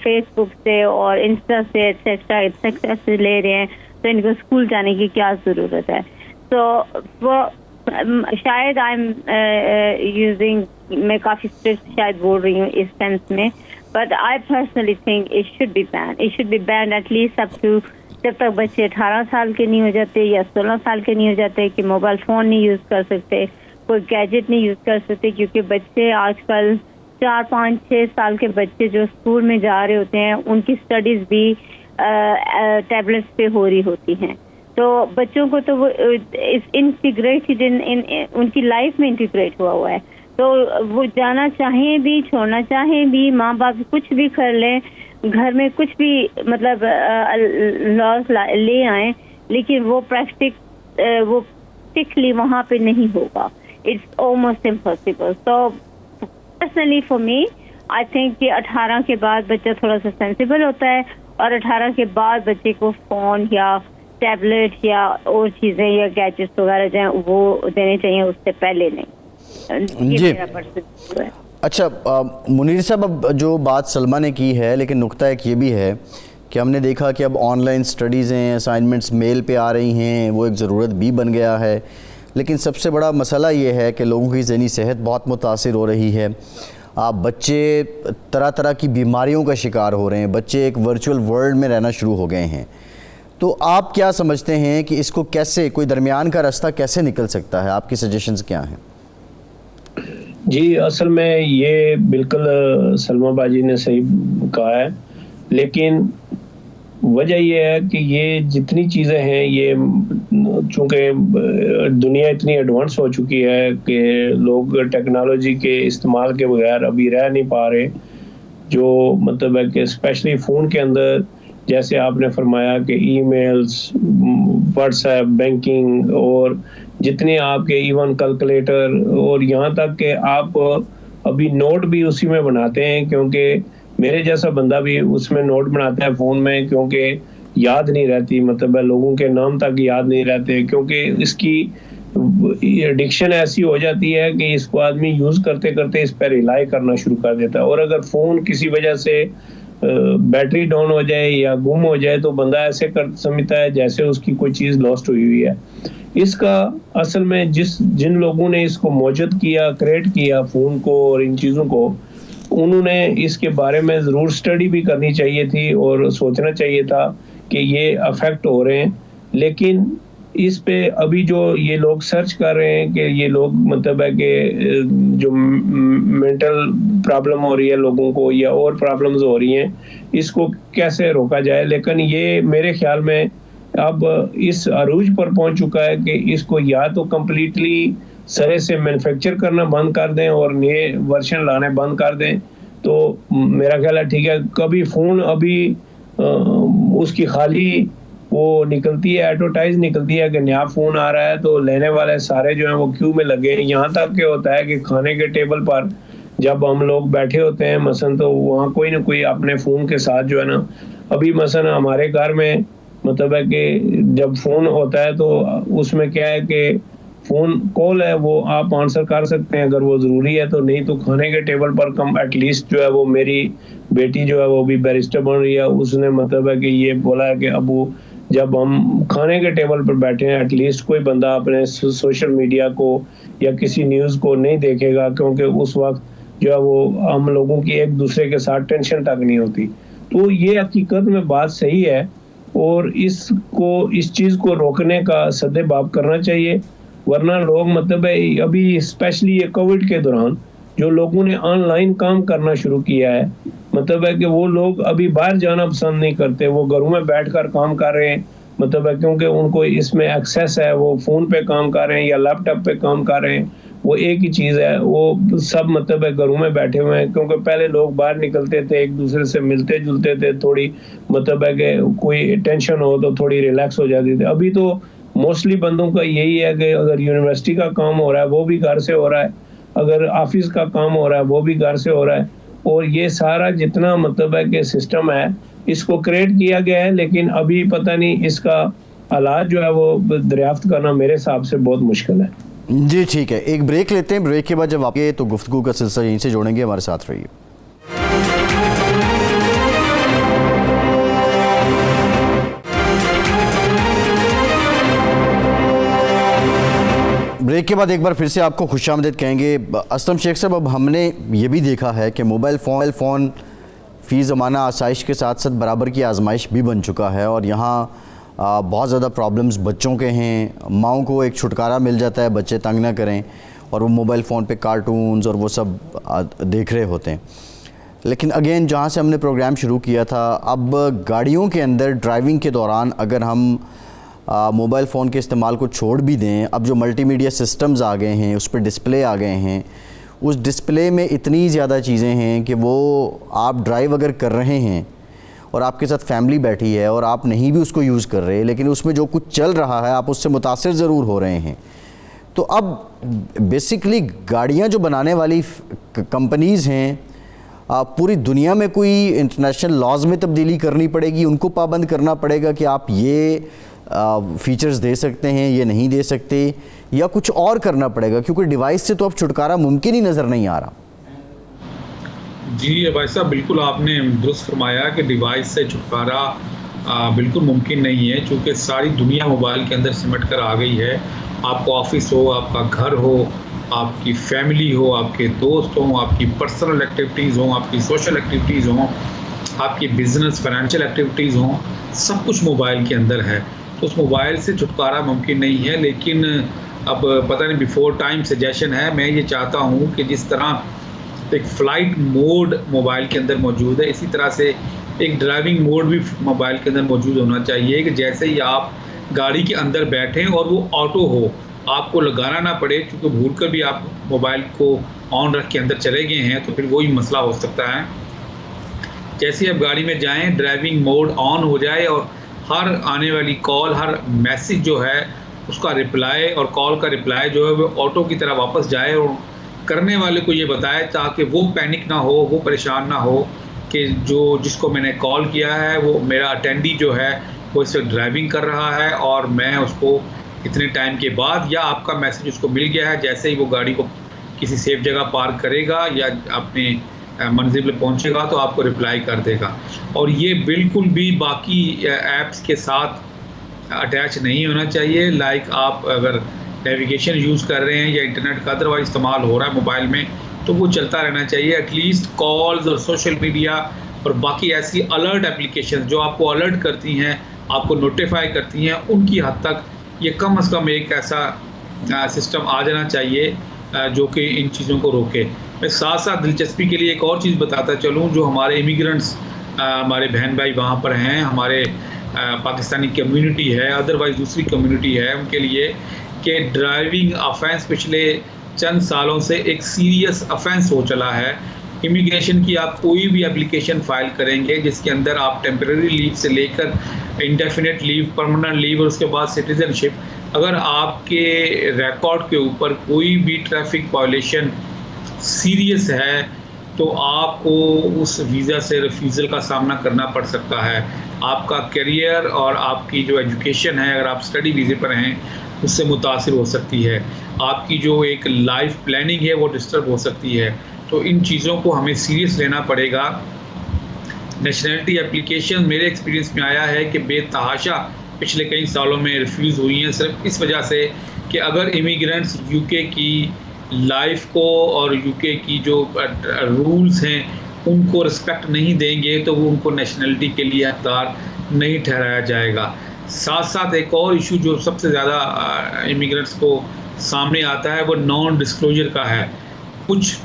فیس بک سے اور انسٹا سے ایٹسٹرا سے لے رہے ہیں، تو ان کو اسکول جانے کی کیا ضرورت ہے؟ تو وہ شاید میں کافی اسٹرکٹ شاید بول رہی ہوں اس سینس میں، but I personally think it should be banned at least up to, جب تک بچے 18 سال کے نہیں ہو جاتے یا 16 سال کے نہیں ہو جاتے کہ موبائل فون نہیں یوز کر سکتے، کوئی گیجٹ نہیں یوز کر سکتے، کیونکہ بچے آج کل 4-5-6 سال کے بچے جو اسکول میں جا رہے ہوتے ہیں ان کی اسٹڈیز بھی ٹیبلٹس پہ ہو رہی ہوتی ہیں، تو بچوں کو تو وہ انٹیگریٹڈ ان کی لائف میں انٹیگریٹ ہوا ہے، تو وہ جانا چاہیں بھی چھوڑنا چاہیں بھی، ماں باپ کچھ بھی کر لیں، گھر میں کچھ بھی مطلب لاز لے آئیں، لیکن وہ پریکٹیکلی وہاں پہ نہیں ہوگا، اٹس آلموسٹ امپاسبل۔ تو personally for me I think کہ 18 کے بعد بچہ تھوڑا سا سینسیبل ہوتا ہے، اور 18 کے بعد بچے کو فون یا ٹیبلٹ یا اور چیزیں یا گیجٹس وغیرہ جو ہیں وہ دینے چاہیے، اس سے پہلے نہیں. جی ہے. اچھا منیر صاحب، اب جو بات سلمہ نے کی ہے، لیکن نقطہ ایک یہ بھی ہے کہ ہم نے دیکھا کہ اب آن لائن سٹڈیز ہیں، اسائنمنٹس میل پہ آ رہی ہیں، وہ ایک ضرورت بھی بن گیا ہے. لیکن سب سے بڑا مسئلہ یہ ہے کہ لوگوں کی ذہنی صحت بہت متاثر ہو رہی ہے. بچے طرح طرح کی بیماریوں کا شکار ہو رہے ہیں، بچے ایک ورچوئل ورلڈ میں رہنا شروع ہو گئے ہیں. تو آپ کیا سمجھتے ہیں کہ اس کو کیسے کوئی درمیان کا راستہ کیسے نکل سکتا ہے؟ آپ کی سجیشنز کیا ہیں؟ جی اصل میں یہ بالکل سلمہ باجی نے صحیح کہا ہے، لیکن وجہ یہ ہے کہ یہ جتنی چیزیں ہیں، یہ چونکہ دنیا اتنی ایڈوانس ہو چکی ہے کہ لوگ ٹیکنالوجی کے استعمال کے بغیر ابھی رہ نہیں پا رہے. جو مطلب ہے کہ اسپیشلی فون کے اندر جیسے آپ نے فرمایا کہ e mails, what's app, banking, اور جتنے آپ کے ایون کیلکولیٹر، اور یہاں تک کہ آپ ابھی نوٹ بھی اسی میں بناتے ہیں، کیونکہ میرے جیسا بندہ بھی اس میں نوٹ بناتا ہے فون میں، کیونکہ یاد نہیں رہتی، مطلب ہے لوگوں کے نام تک یاد نہیں رہتے، کیونکہ اس کی ایڈکشن ایسی ہو جاتی ہے کہ اس کو آدمی یوز کرتے کرتے اس پہ ریلائی کرنا شروع کر دیتا ہے. اور اگر فون کسی وجہ سے بیٹری ڈاؤن ہو جائے یا گم ہو جائے تو بندہ ایسے سمجھتا ہے جیسے اس کی کوئی چیز لاسٹ ہوئی ہے. اس کا اصل میں جن لوگوں نے اس کو موجود کیا، کریٹ کیا فون کو اور ان چیزوں کو، انہوں نے اس کے بارے میں ضرور سٹڈی بھی کرنی چاہیے تھی اور سوچنا چاہیے تھا کہ یہ افیکٹ ہو رہے ہیں. لیکن اس پہ ابھی جو یہ لوگ سرچ کر رہے ہیں کہ یہ لوگ مطلب ہے کہ جو مینٹل پرابلم ہو رہی ہے لوگوں کو یا اور پرابلمز ہو رہی ہیں، اس کو کیسے روکا جائے. لیکن یہ میرے خیال میں اب اس عروج پر پہنچ چکا ہے کہ اس کو یا تو کمپلیٹلی سرے سے مینوفیکچر کرنا بند کر دیں اور نئے ورشن لانے بند کر دیں تو میرا خیال ہے ٹھیک ہے. کبھی فون ابھی اس کی خالی وہ نکلتی ہے، ایڈورٹائز نکلتی ہے کہ نیا فون آ رہا ہے تو لینے والے سارے جو ہیں وہ کیو میں لگے ہیں. یہاں تک کہ ہوتا ہے کہ کھانے کے ٹیبل پر جب ہم لوگ بیٹھے ہوتے ہیں مثلا، تو وہاں کوئی نہ کوئی اپنے فون کے ساتھ جو ہے نا، ابھی مثلا ہمارے گھر میں مطلب ہے کہ جب فون ہوتا ہے تو اس میں کیا ہے کہ فون کال ہے وہ آپ آنسر کر سکتے ہیں اگر وہ ضروری ہے تو، نہیں تو کھانے کے ٹیبل پر کم ایٹ لیسٹ جو ہے وہ میری بیٹی جو ہے وہ بھی بیرسٹر بن رہی ہے، اس نے مطلب ہے کہ یہ بولا ہے کہ ابو جب ہم کھانے کے ٹیبل پر بیٹھے ہیں ایٹ لیسٹ کوئی بندہ اپنے سوشل میڈیا کو یا کسی نیوز کو نہیں دیکھے گا، کیونکہ اس وقت جو ہے وہ ہم لوگوں کی ایک دوسرے کے ساتھ ٹینشن تک نہیں ہوتی. تو یہ حقیقت میں بات صحیح ہے اور اس چیز کو روکنے کا سد باب کرنا چاہیے. ورنہ لوگ مطلب ہے ابھی اسپیشلی یہ کووڈ کے دوران جو لوگوں نے آن لائن کام کرنا شروع کیا ہے، مطلب ہے کہ وہ لوگ ابھی باہر جانا پسند نہیں کرتے، وہ گھروں میں بیٹھ کر کام کر رہے ہیں، مطلب ہے کیونکہ ان کو اس میں ایکسیس ہے، وہ فون پہ کام کر رہے ہیں یا لیپ ٹاپ پہ کام کر رہے ہیں، وہ ایک ہی چیز ہے، وہ سب مطلب ہے گھروں میں بیٹھے ہوئے ہیں. کیونکہ پہلے لوگ باہر نکلتے تھے، ایک دوسرے سے ملتے جلتے تھے، تھوڑی مطلب ہے کہ کوئی ٹینشن ہو تو تھوڑی ریلیکس ہو جاتی تھی. ابھی تو موسٹلی بندوں کا یہی ہے کہ اگر یونیورسٹی کا کام ہو رہا ہے وہ بھی گھر سے ہو رہا ہے، اگر آفس کا کام ہو رہا ہے وہ بھی گھر سے ہو رہا ہے. اور یہ سارا جتنا مطلب ہے کہ سسٹم ہے اس کو کریٹ کیا گیا ہے، لیکن ابھی پتہ نہیں اس کا علاج جو ہے وہ دریافت کرنا میرے حساب سے بہت مشکل ہے. جی ٹھیک ہے، ایک بریک لیتے ہیں، بریک کے بعد جب آپ یہ تو گفتگو کا سلسلہ یہیں سے جوڑیں گے، ہمارے ساتھ رہیے. بریک کے بعد ایک بار پھر سے آپ کو خوش آمدید کہیں گے. اسلم شیخ صاحب، اب ہم نے یہ بھی دیکھا ہے کہ موبائل فون فی زمانہ آسائش کے ساتھ ساتھ برابر کی آزمائش بھی بن چکا ہے، اور یہاں بہت زیادہ پرابلمز بچوں کے ہیں. ماؤں کو ایک چھٹکارا مل جاتا ہے بچے تنگ نہ کریں، اور وہ موبائل فون پہ کارٹونز اور وہ سب دیکھ رہے ہوتے ہیں. لیکن اگین جہاں سے ہم نے پروگرام شروع کیا تھا، اب گاڑیوں کے اندر ڈرائیونگ کے دوران اگر ہم موبائل فون کے استعمال کو چھوڑ بھی دیں، اب جو ملٹی میڈیا سسٹمز آ گئے ہیں، اس پہ ڈسپلے آ گئے ہیں، اس ڈسپلے میں اتنی زیادہ چیزیں ہیں کہ وہ آپ ڈرائیو اگر کر رہے ہیں اور آپ کے ساتھ فیملی بیٹھی ہے اور آپ نہیں بھی اس کو یوز کر رہے، لیکن اس میں جو کچھ چل رہا ہے آپ اس سے متاثر ضرور ہو رہے ہیں. تو اب بیسیکلی گاڑیاں جو بنانے والی کمپنیز ہیں پوری دنیا میں کوئی انٹرنیشنل لاز میں تبدیلی کرنی پڑے گی, ان کو پابند کرنا پڑے گا کہ آپ یہ فیچرز دے سکتے ہیں, یہ نہیں دے سکتے, یا کچھ اور کرنا پڑے گا, کیونکہ ڈیوائس سے تو اب چھٹکارا ممکن ہی نظر نہیں آ رہا. جی بھائی صاحب, بالکل آپ نے درست فرمایا کہ ڈیوائس سے چھٹکارا بالکل ممکن نہیں ہے, چونکہ ساری دنیا موبائل کے اندر سمٹ کر آ گئی ہے. آپ کو آفس ہو, آپ کا گھر ہو, آپ کی فیملی ہو, آپ کے دوست ہوں, آپ کی پرسنل ایکٹیویٹیز ہوں, آپ کی سوشل ایکٹیویٹیز ہوں, آپ کی بزنس فائنینشیل ایکٹیویٹیز ہوں, سب کچھ موبائل کے اندر ہے. تو اس موبائل سے چھٹکارا ممکن نہیں ہے. لیکن اب پتہ نہیں بیفور ٹائم سجیشن ہے, میں یہ چاہتا ہوں کہ جس طرح ایک فلائٹ موڈ موبائل کے اندر موجود ہے, اسی طرح سے ایک ڈرائیونگ موڈ بھی موبائل کے اندر موجود ہونا چاہیے, کہ جیسے ہی آپ گاڑی کے اندر بیٹھیں اور وہ آٹو ہو, آپ کو لگانا نہ پڑے, کیونکہ بھول کر بھی آپ موبائل کو آن رکھ کے اندر چلے گئے ہیں تو پھر وہی مسئلہ ہو سکتا ہے. جیسے ہی آپ گاڑی میں جائیں, ڈرائیونگ موڈ آن ہو جائے اور ہر آنے والی کال, ہر میسیج جو ہے اس کا رپلائی اور کال کا رپلائی جو ہے وہ آٹو کی طرح واپس جائے, اور کرنے والے کو یہ بتائے تاکہ وہ پینک نہ ہو, وہ پریشان نہ ہو کہ جس کو میں نے کال کیا ہے وہ میرا اٹینڈی جو ہے وہ اس وقت ڈرائیونگ کر رہا ہے اور میں اس کو اتنے ٹائم کے بعد, یا آپ کا میسیج اس کو مل گیا ہے, جیسے ہی وہ گاڑی کو کسی سیف جگہ پارک کرے گا یا اپنے منزل پہ پہنچے گا تو آپ کو رپلائی کر دے گا. اور یہ بالکل بھی باقی ایپس کے ساتھ اٹیچ نہیں ہونا چاہیے. لائک آپ اگر نیویگیشن یوز کر رہے ہیں یا انٹرنیٹ کا ادروائز استعمال ہو رہا ہے موبائل میں, تو وہ چلتا رہنا چاہیے. ایٹ لیسٹ کالز اور سوشل میڈیا اور باقی ایسی الرٹ اپلیکیشن جو آپ کو الرٹ کرتی ہیں, آپ کو نوٹیفائی کرتی ہیں, ان کی حد تک یہ کم از کم ایک ایسا سسٹم آ جانا چاہیے جو کہ ان چیزوں کو روکے. میں ساتھ ساتھ دلچسپی کے لیے ایک اور چیز بتاتا چلوں, جو ہمارے امیگرنٹس ہمارے بہن بھائی وہاں پر ہیں, ہمارے پاکستانی کمیونٹی ہے, ادروائز دوسری کمیونٹی ہے, ان کے لیے کہ ڈرائیونگ آفینس پچھلے چند سالوں سے ایک سیریس آفینس ہو چلا ہے. امیگریشن کی آپ کوئی بھی اپلیکیشن فائل کریں گے جس کے اندر آپ ٹیمپریری لیو سے لے کر انڈیفینٹ لیو, پرماننٹ لیو اور اس کے بعد سٹیزن شپ, اگر آپ کے ریکارڈ کے اوپر کوئی بھی ٹریفک وائلیشن سیریس ہے تو آپ کو اس ویزا سے ریفیوزل کا سامنا کرنا پڑ سکتا ہے. آپ کا کیریئر اور آپ کی جو ایجوکیشن ہے, اگر آپ اسٹڈی ویزے پر ہیں, اس سے متاثر ہو سکتی ہے. آپ کی جو ایک لائف پلاننگ ہے وہ ڈسٹرب ہو سکتی ہے. تو ان چیزوں کو ہمیں سیریس لینا پڑے گا. نیشنلٹی اپلیکیشن میرے ایکسپیرینس میں آیا ہے کہ بے تحاشا پچھلے کئی سالوں میں ریفیوز ہوئی ہیں, صرف اس وجہ سے کہ اگر امیگرینٹس یو کے کی لائف کو اور یو کے کی جو رولز ہیں ان کو رسپیکٹ نہیں دیں گے تو وہ ان کو نیشنلٹی کے لیے حقدار نہیں ٹھہرایا جائے گا. ساتھ ساتھ ایک اور ایشو جو سب سے زیادہ امیگرینٹس کو سامنے آتا ہے وہ نان ڈسکلوجر کا ہے. کچھ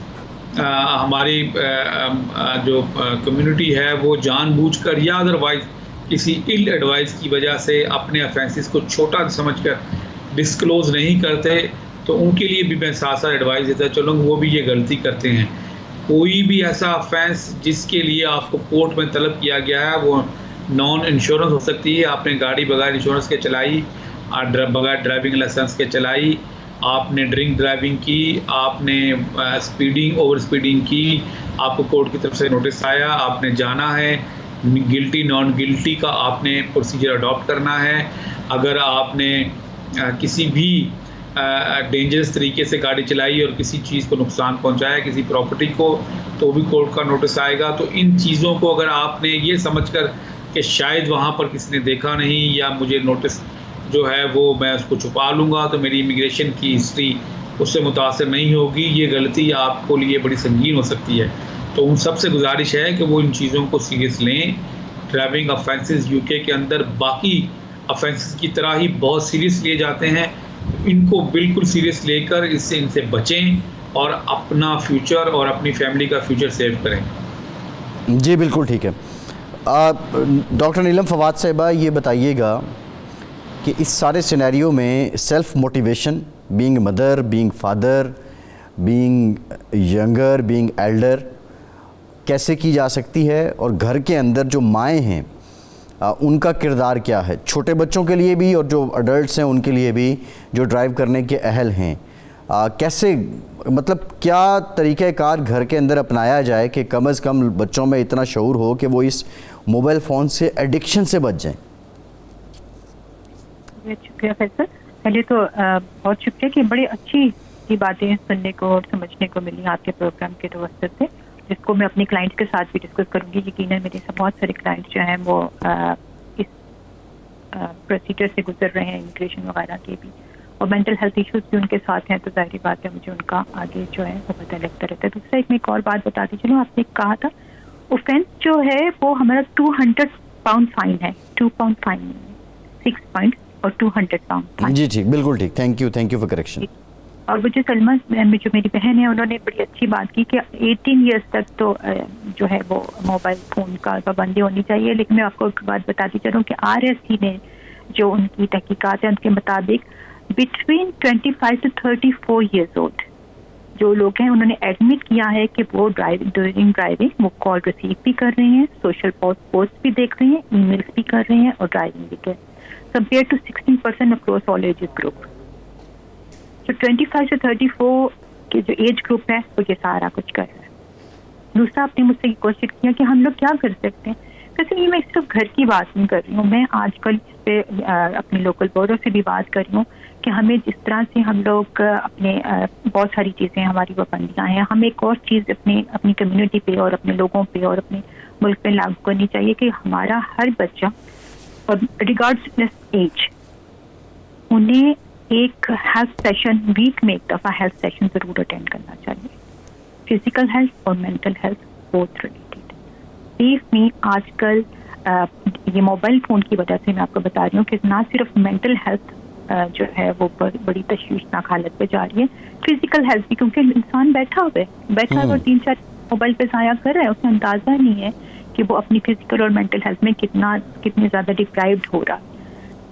ہماری جو کمیونٹی ہے وہ جان بوجھ کر یا ادروائز کسی ایل ایڈوائز کی وجہ سے اپنے افینسز کو چھوٹا سمجھ کر ڈسکلوز نہیں کرتے, تو ان کے لیے بھی میں ساتھ ساتھ ایڈوائز دیتا چلوں وہ بھی یہ غلطی کرتے ہیں. کوئی بھی ایسا افینس جس کے لیے آپ کو کورٹ میں طلب کیا گیا ہے وہ نان انشورنس ہو سکتی ہے. آپ نے گاڑی بغیر انشورنس کے چلائی, بغیر ڈرائیونگ لائسنس کے چلائی, آپ نے ڈرنک ڈرائیونگ کی, آپ نے اسپیڈنگ اوور اسپیڈنگ کی, آپ کو کورٹ کی طرف سے نوٹس آیا, آپ نے جانا ہے, گلٹی نان گلٹی کا آپ نے پروسیجر اڈاپٹ کرنا ہے. اگر آپ نے کسی بھی ڈینجرس طریقے سے گاڑی چلائی اور کسی چیز کو نقصان پہنچایا, کسی پراپرٹی کو, تو بھی کورٹ کا نوٹس آئے گا. تو ان چیزوں کو اگر آپ نے یہ سمجھ کر کہ شاید وہاں پر کسی نے دیکھا نہیں یا مجھے نوٹس جو ہے وہ میں اس کو چھپا لوں گا تو میری امیگریشن کی ہسٹری اس سے متاثر نہیں ہوگی, یہ غلطی آپ کو لیے بڑی سنگین ہو سکتی ہے. تو ان سب سے گزارش ہے کہ وہ ان چیزوں کو سیریس لیں. ڈرائیونگ افینسز یو کے اندر باقی افینسز کی طرح ہی بہت سیریس لیے جاتے ہیں, ان کو بالکل سیریس لے کر ان سے بچیں اور اپنا فیوچر اور اپنی فیملی کا فیوچر سیو کریں. جی بالکل ٹھیک ہے. ڈاکٹر نیلم فواد صاحبہ یہ بتائیے گا کہ اس سارے سینیریو میں self motivation, being mother, being father, being younger, being elder, کیسے کی جا سکتی ہے, اور گھر کے اندر جو مائیں ہیں ان کا کردار کیا ہے, چھوٹے بچوں کے لیے بھی اور جو اڈلٹس ہیں ان کے لیے بھی جو ڈرائیو کرنے کے اہل ہیں, کیسے مطلب کیا طریقہ کار گھر کے اندر اپنایا جائے کہ کم از کم بچوں میں اتنا شعور ہو کہ وہ اس موبائل فون سے ایڈکشن سے بچ جائیں؟ شکریہ فیصل. پہلے تو بہت شکریہ کہ بڑی اچھی باتیں سننے کو اور سمجھنے کو ملی آپ کے پروگرام کے توسط سے, جس کو میں اپنے کلائنٹس کے ساتھ بھی ڈسکس کروں گی. یقیناً میرے بہت سارے کلائنٹس جو ہیں وہ اس پروسیجر سے گزر رہے ہیں, امیگریشن وغیرہ کے بھی, اور مینٹل ہیلتھ ایشوز بھی ان کے ساتھ ہیں, تو ظاہری بات ہے مجھے ان کا آگے جو ہے وہ پتہ لگتا رہتا ہے. دوسرا ایک میں ایک اور بات بتاتی چلوں, آپ نے کہا تھا اوفینس جو ہے وہ ہمارا 200 پاؤنڈ فائن ہے. 2 پاؤنڈ فائن نہیں ہے, 6 پوائنٹ اور 200 پاؤنڈ فائن. جی ٹھیک, بالکل ٹھیک, تھینک یو فار کریکشن. اور وہ جو سلمہ جو میری بہن ہے انہوں نے بڑی اچھی بات کی کہ 18 ایئرس تک تو جو ہے وہ موبائل فون کا پابندی ہونی چاہیے. لیکن میں آپ کو ایک بات بتاتی چلوں کہ RSC نے جو ان کی تحقیقات ہیں ان کے مطابق بٹوین 25 to 34 ایئرز اولڈ جو لوگ ہیں انہوں نے ایڈمٹ کیا ہے کہ وہ ڈیورنگ ڈرائیونگ وہ کال ریسیو بھی کر رہے ہیں, سوشل پوسٹ بھی دیکھ رہے ہیں, ای میلس بھی کر رہے ہیں اور ڈرائیونگ بھی کر رہے ہیں, compare to 16% across all ages group. تو 25 سے 34 کے جو ایج گروپ ہے وہ یہ سارا کچھ کر رہا ہے. دوسرا آپ نے مجھ سے یہ کوشش کیا کہ ہم لوگ کیا کر سکتے ہیں. ویسے یہ میں صرف گھر کی بات نہیں کر رہی ہوں, میں آج کل اس پہ اپنے لوکل بورڈوں سے بھی بات کر رہی ہوں کہ ہمیں جس طرح سے ہم لوگ اپنے بہت ساری چیزیں ہماری پابندیاں ہیں, ہمیں ایک اور چیز اپنی کمیونٹی پہ اور اپنے لوگوں پہ اور اپنے ملک پہ لاگو کرنی چاہیے کہ ہمارا ہر بچہ اور ریگارڈلس ایج انہیں ایک ہیلتھ سیشن ویک میں ایک دفعہ ہیلتھ سیشن ضرور اٹینڈ کرنا چاہیے. فزیکل ہیلتھ اور مینٹل ہیلتھ بہت ریلیٹڈ. بیس میں آج کل یہ موبائل فون کی وجہ سے میں آپ کو بتا رہی ہوں کہ نہ صرف مینٹل ہیلتھ جو ہے وہ بڑی تشویشناک حالت پہ جا رہی ہے, فزیکل ہیلتھ بھی, کیونکہ انسان بیٹھا ہوا ہے اور 3-4 موبائل پہ ضائع کر رہا ہے, اسے اندازہ نہیں ہے کہ وہ اپنی فزیکل اور مینٹل ہیلتھ میں کتنے زیادہ ڈپرائیوڈ ہو رہا ہے.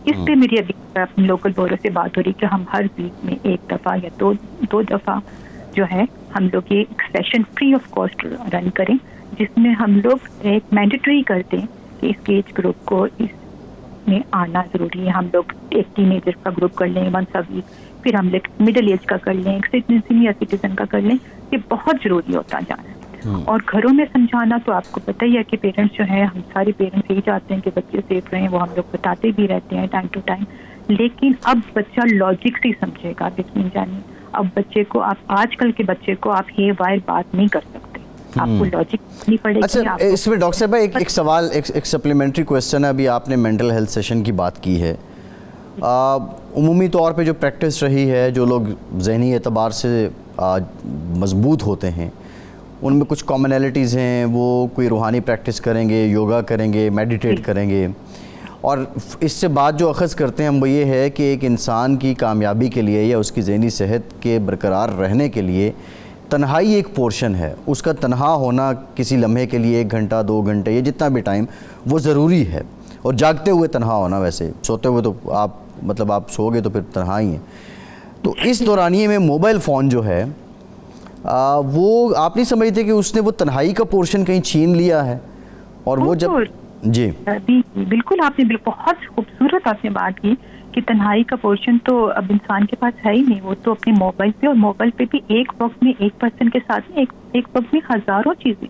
اس پہ میری ابھی اپنے لوکل بورڈ سے بات ہو رہی کہ ہم ہر ویک میں ایک دفعہ یا دو دفعہ جو ہے ہم لوگ یہ ایک سیشن فری آف کاسٹ رن کریں, جس میں ہم لوگ ایک مینڈیٹری کرتے ہیں کہ اس ایج گروپ کو اس میں آنا ضروری ہے. ہم لوگ ایک ٹین ایجر کا گروپ کر لیں ونس اے ویک, پھر ہم لوگ مڈل ایج کا کر لیں, ایک سینئر سٹیزن کا کر لیں. یہ بہت ضروری ہوتا جا رہا ہے. اور گھروں میں سمجھانا تو آپ کو پتہ ہی ہے کہ پیرنٹس جو ہیں, ہم سارے پیرنٹس یہی چاہتے ہیں کہ بچے سیف رہیں, وہ ہم لوگ بتاتے بھی رہتے ہیں ٹائم ٹو ٹائم. لیکن اب بچہ لاجک سے سمجھے گا, یقین جانیے. اب بچے کو آپ آج کل کے بچے کو آپ ہی وائر بات نہیں کر سکتے, آپ کو لاجک نہیں پڑے گی. اچھا, اس میں ڈاکٹر صاحب ایک سوال, ایک سپلیمنٹری کویسچن ہے. ابھی آپ نے مینٹل ہیلتھ سیشن کی بات کی ہے. عمومی طور پہ جو پریکٹس رہی ہے, جو لوگ ذہنی اعتبار سے مضبوط ہوتے ہیں ان میں کچھ کامنالٹیز ہیں. وہ کوئی روحانی پریکٹس کریں گے, یوگا کریں گے, میڈیٹیٹ کریں گے, اور اس سے بات جو اخذ کرتے ہیں ہم وہ یہ ہے کہ ایک انسان کی کامیابی کے لیے یا اس کی ذہنی صحت کے برقرار رہنے کے لیے تنہائی ایک پورشن ہے. اس کا تنہا ہونا کسی لمحے کے لیے 1 گھنٹہ 2 گھنٹے یا جتنا بھی ٹائم وہ ضروری ہے. اور جاگتے ہوئے تنہا ہونا, ویسے سوتے ہوئے تو آپ سو گے تو پھر تنہا ہی ہیں. تو اس دورانیے میں موبائل فون جو ہے وہ آپ نہیں سمجھتے کہ اس نے وہ تنہائی کا پورشن کہیں چھین لیا ہے؟ اور وہ جب جی بالکل, آپ نے بہت خوبصورت آپ نے بات کی کہ تنہائی کا پورشن تو اب انسان کے پاس ہے ہی نہیں. وہ تو اپنے موبائل پہ, اور موبائل پہ بھی ایک وقت میں ایک پرسن کے ساتھ ایک وقت میں ہزاروں چیزیں.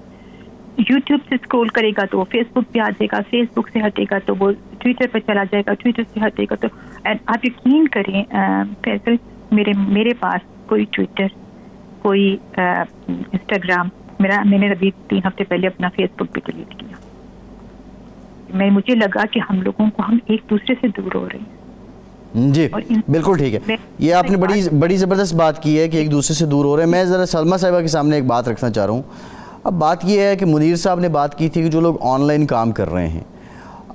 یوٹیوب سے اسکرول کرے گا تو وہ فیس بک پہ آ جائے گا, فیس بک سے ہٹے گا تو وہ ٹویٹر پہ چلا جائے گا, ٹویٹر سے ہٹے گا تو آپ یقین کریں فیصل, میرے پاس کوئی ٹویٹر, کوئی انسٹاگرام, میں نے ابھی 3 ہفتے پہلے اپنا فیس بک بھی ڈیلیٹ کیا. مجھے لگا کہ ہم لوگوں کو ہم ایک دوسرے سے دور ہو رہے ہیں. جی بالکل ٹھیک ہے. یہ آپ نے بڑی زبردست بات کی ہے کہ ایک دوسرے سے دور ہو رہے ہیں. میں ذرا سلمہ صاحبہ کے سامنے ایک بات رکھنا چاہ رہا ہوں. اب بات یہ ہے کہ منیر صاحب نے بات کی تھی کہ جو لوگ آن لائن کام کر رہے ہیں,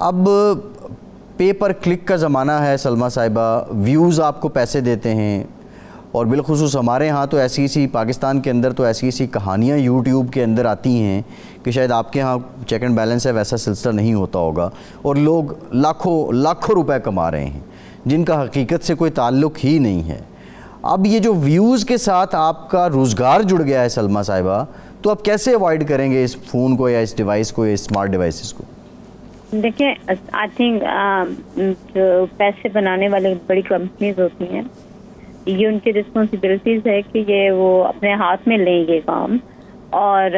اب پے پر کلک کا زمانہ ہے. سلمہ صاحبہ, ویوز آپ کو پیسے دیتے ہیں, اور بالخصوص ہمارے ہاں تو ایسی پاکستان کے اندر تو ایسی کہانیاں یوٹیوب کے اندر آتی ہیں کہ شاید آپ کے ہاں چیک اینڈ بیلنس ہے ویسا سلسلہ نہیں ہوتا ہوگا, اور لوگ لاکھوں روپے کما رہے ہیں جن کا حقیقت سے کوئی تعلق ہی نہیں ہے. اب یہ جو ویوز کے ساتھ آپ کا روزگار جڑ گیا ہے سلمہ صاحبہ, تو آپ کیسے اوائڈ کریں گے اس فون کو یا اس ڈیوائس کو یا اسمارٹ ڈیوائسز کو؟ دیکھیں, آئی تھنک جو پیسے بنانے والے بڑی کمپنیز ہوتی ہیں یہ ان کی رسپانسبلٹیز ہے کہ یہ وہ اپنے ہاتھ میں لیں یہ کام, اور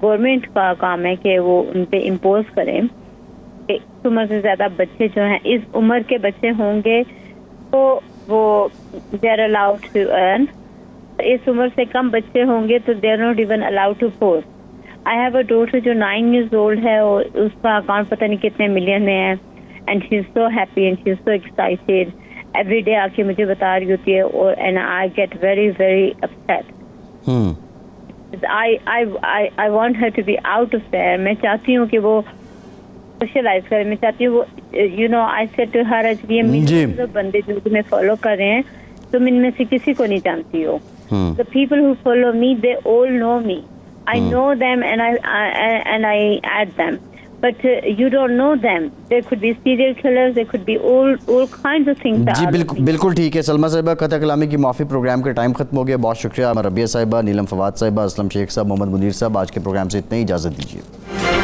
گورنمنٹ کا کام ہے کہ وہ ان پہ امپوز کریں کہ اس عمر سے زیادہ بچے جو ہیں, اس عمر کے بچے ہوں گے تو وہ they are allowed to earn, اس عمر سے کم بچے ہوں گے تو they are not even allowed to post. I have a daughter جو 9 years old ہے, اور اس کا اکاؤنٹ پتہ نہیں کتنے ملین میں ہے, and she is so happy and she is so excited, every day آ کے مجھے بتا رہی ہوتی ہے, اور and I get very very upset. I want her to be out of there. میں چاہتی ہوں کہ وہ سوشلائز کرے, میں چاہتی ہوں وہ I said to her یہ millions of بندے جو تمہیں فالو کر رہے ہیں, تم ان میں سے کسی کو نہیں جانتی ہو. The people who follow me, they all know me. I know them and I add them. But you don't know them. There could be serial killers, there could be all kinds of things. جی بالکل ٹھیک ہے. سلمیٰ صاحبہ, قطع کلامی کی معافی, programme کا time ختم ہو گیا. بہت شکریہ. ربیہ صاحبہ, نیلم فواد صاحبہ, اسلم شیخ صاحب, محمد منیر صاحب, آج کے پروگرام سے اتنا ہی. اجازت دیجیے.